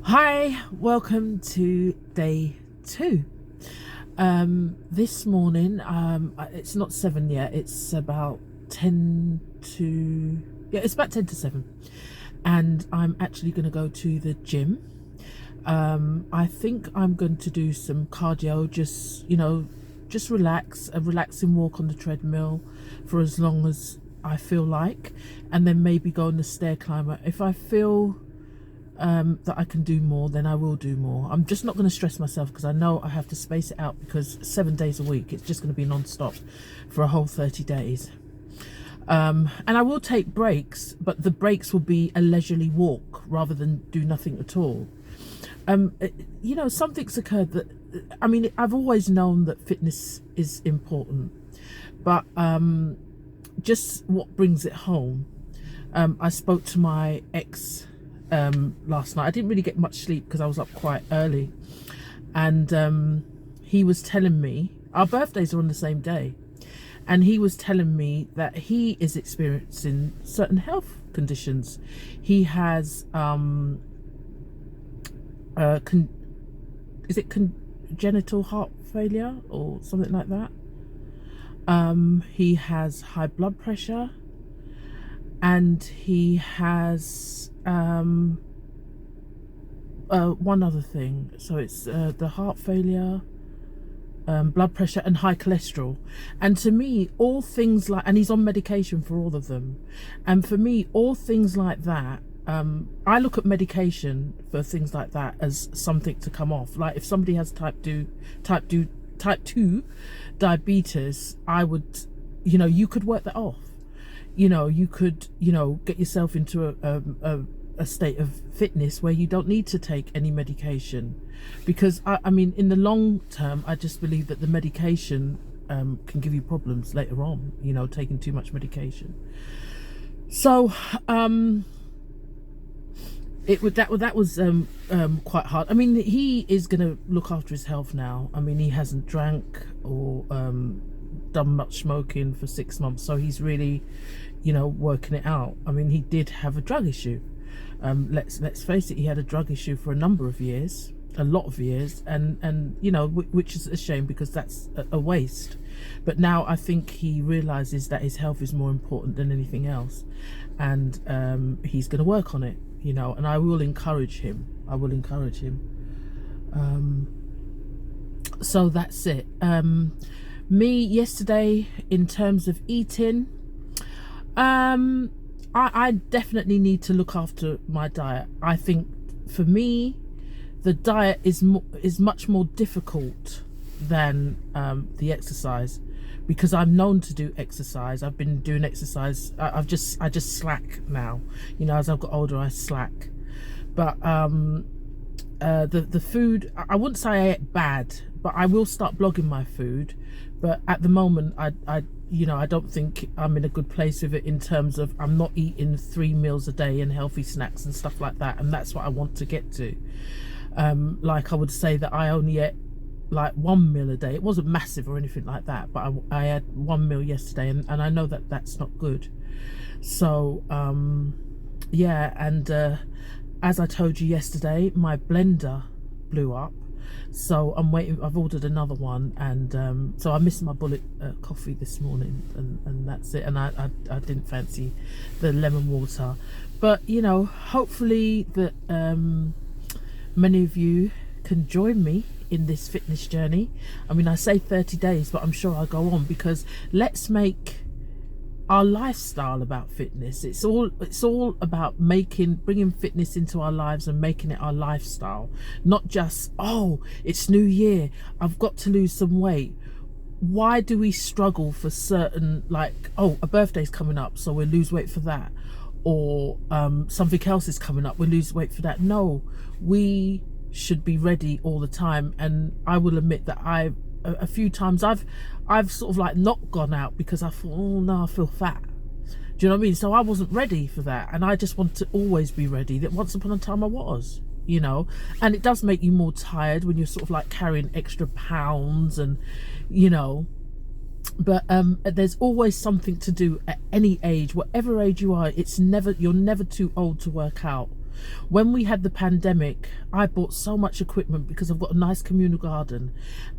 Hi, welcome to day 2. This morning, it's not 7 yet, it's about 10 to, yeah, it's about 10 to 7. And I'm actually going to go to the gym. I think I'm going to do some cardio, just relax, a relaxing walk on the treadmill for as long as I feel like, and then maybe go on the stair climber. If I feel that I can do more, then I will do more. I'm just not going to stress myself because I know I have to space it out, because 7 days a week, it's just going to be non-stop for a whole 30 days. And I will take breaks, but the breaks will be a leisurely walk rather than do nothing at all. Something's occurred that, I've always known that fitness is important, but just what brings it home. I spoke to my ex last night. I didn't really get much sleep because I was up quite early, and he was telling me our birthdays are on the same day, and he was telling me that he is experiencing certain health conditions. He has congenital heart failure or something like that. He has high blood pressure, and he has one other thing. So it's the heart failure, blood pressure, and high cholesterol. And to me, all things like, and he's on medication for all of them. And for me, all things like that, I look at medication for things like that as something to come off. Like if somebody has type 2 diabetes, I would, you could work that off. You could, get yourself into a state of fitness where you don't need to take any medication, because in the long term, I just believe that the medication can give you problems later on, taking too much medication. So that was quite hard. He is going to look after his health now. He hasn't drank or done much smoking for 6 months, so he's really, working it out. He did have a drug issue. Let's face it, he had a drug issue for a number of years, a lot of years, and which is a shame, because that's a waste. But now I think he realizes that his health is more important than anything else, and he's going to work on it, and I will encourage him. So that's it. Me yesterday, in terms of eating, I definitely need to look after my diet. I think for me, the diet is much more difficult than the exercise, because I'm known to do exercise. I've been doing exercise. I just slack now. As I've got older, I slack. But the food, I wouldn't say I ate bad, but I will start blogging my food. But at the moment, I don't think I'm in a good place with it, in terms of I'm not eating 3 meals a day and healthy snacks and stuff like that, and that's what I want to get to. Like I would say that I only ate like 1 meal a day. It wasn't massive or anything like that, but I had 1 meal yesterday, and I know that that's not good. So yeah, and as I told you yesterday, my blender blew up, so I'm waiting. I've ordered another one, and so I missed my bullet coffee this morning, and that's it. And I didn't fancy the lemon water, but hopefully that many of you can join me in this fitness journey. I say 30 days, but I'm sure I'll go on, because let's make our lifestyle about fitness. It's all about bringing fitness into our lives and making it our lifestyle, not just, oh, it's New Year, I've got to lose some weight. Why do we struggle for certain, like, oh, a birthday's coming up, so we'll lose weight for that, or something else is coming up, we'll lose weight for that? No, we should be ready all the time. And I will admit that a few times I've sort of like not gone out because I thought, oh no, I feel fat. Do you know what I mean? So I wasn't ready for that, and I just want to always be ready. That once upon a time I was, and it does make you more tired when you're sort of like carrying extra pounds, and but there's always something to do at any age, whatever age you are. You're never too old to work out. When we had the pandemic, I bought so much equipment because I've got a nice communal garden,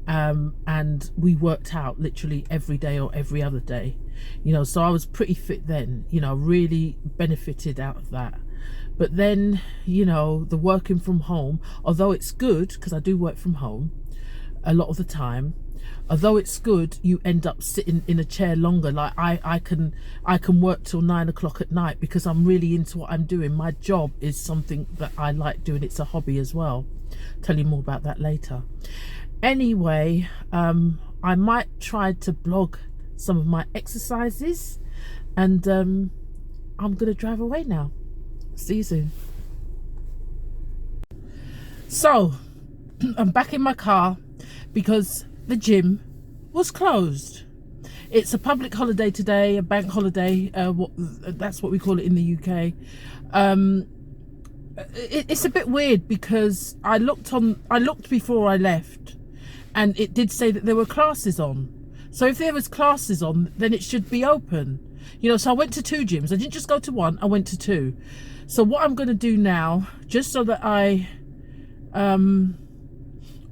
and we worked out literally every day or every other day, you know, so I was pretty fit then, you know, really benefited out of that. But then, you know, the working from home, although it's good because I do work from home a lot of the time, although it's good, you end up sitting in a chair longer. Like I can work till 9 o'clock at night because I'm really into what I'm doing. My job is something that I like doing. It's a hobby as well. Tell you more about that later. Anyway, I might try to blog some of my exercises, and I'm gonna drive away now. See you soon. So I'm back in my car because the gym was closed. It's a public holiday today, a bank holiday, that's what we call it in the UK. It's a bit weird because I looked before I left, and it did say that there were classes on. So if there was classes on, then it should be open, you know. So I went to 2 gyms. I didn't just go to 1, I went to 2. So what I'm going to do now, just so that I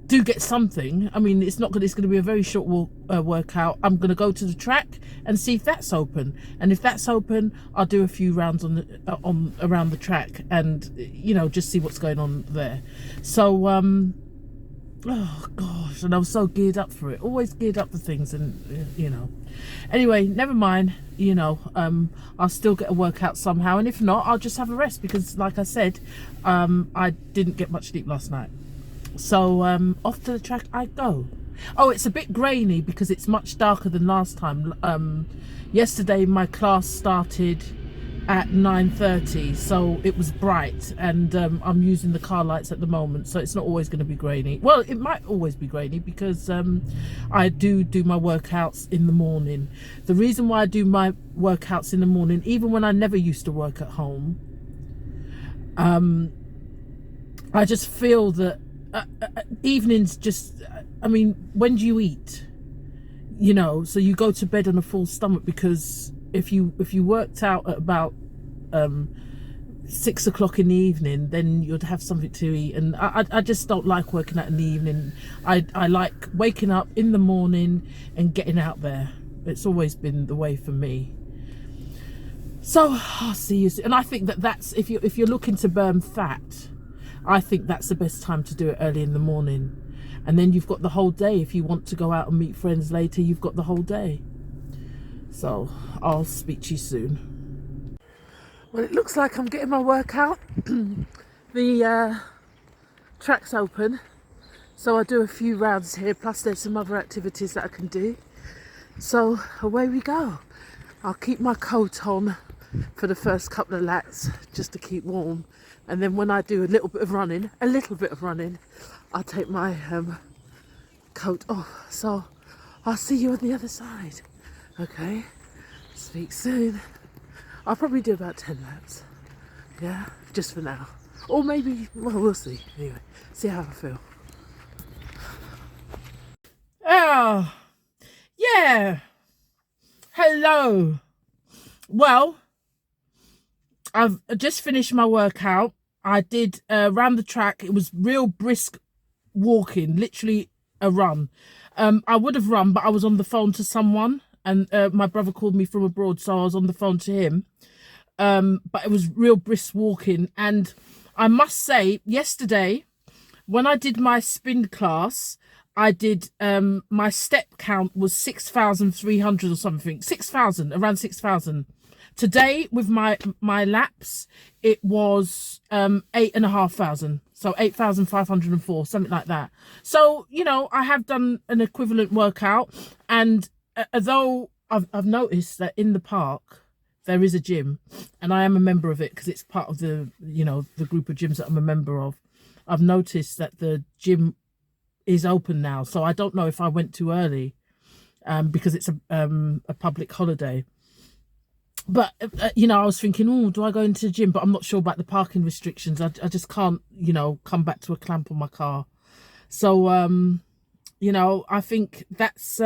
do get something, I mean, it's going to be a very short workout. I'm going to go to the track and see if that's open, and if that's open, I'll do a few rounds around the track, and you know, just see what's going on there. So oh gosh, and I was so geared up for it, always geared up for things, and you know, anyway, never mind, you know, I'll still get a workout somehow, and if not, I'll just have a rest because, like I said, I didn't get much sleep last night. So off to the track I go. Oh, it's a bit grainy because it's much darker than last time. Yesterday my class started at 9:30, so it was bright, and I'm using the car lights at the moment, so it's not always going to be grainy. Well, it might always be grainy because I do my workouts in the morning. The reason why I do my workouts in the morning, even when I never used to work at home, I just feel that evenings just, I mean, when do you eat, you know? So you go to bed on a full stomach, because if you worked out at about 6 o'clock in the evening, then you'd have something to eat, and I just don't like working out in the evening. I like waking up in the morning and getting out there. It's always been the way for me. So I'll see you soon. And I think that's, if you're looking to burn fat, I think that's the best time to do it, early in the morning. And then you've got the whole day. If you want to go out and meet friends later, you've got the whole day. So I'll speak to you soon. Well, it looks like I'm getting my workout. The track's open, so I'll do a few rounds here, plus there's some other activities that I can do. So away we go. I'll keep my coat on for the first couple of laps just to keep warm, and then when I do a little bit of running, I'll take my coat off. So I'll see you on the other side. Okay, speak soon. I'll probably do about 10 laps, yeah, just for now, or maybe, well, we'll see. Anyway, see how I feel. Oh yeah, hello. Well, I've just finished my workout. I did around the track. It was real brisk walking, literally a run. I would have run, but I was on the phone to someone, and my brother called me from abroad, so I was on the phone to him. But it was real brisk walking, and I must say, yesterday when I did my spin class, I did my step count was 6,300 or something. 6,000, around 6,000. Today with my laps, it was 8,500, so 8,504, something like that. So, you know, I have done an equivalent workout, and although I've noticed that in the park there is a gym, and I am a member of it because it's part of the, you know, the group of gyms that I'm a member of. I've noticed that the gym is open now, so I don't know if I went too early because it's a public holiday. But you know, I was thinking, oh, do I go into the gym? But I'm not sure about the parking restrictions. I just can't, you know, come back to a clamp on my car. So you know, I think that's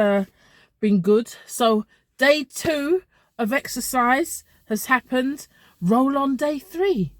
been good. So day 2 of exercise has happened. Roll on day 3.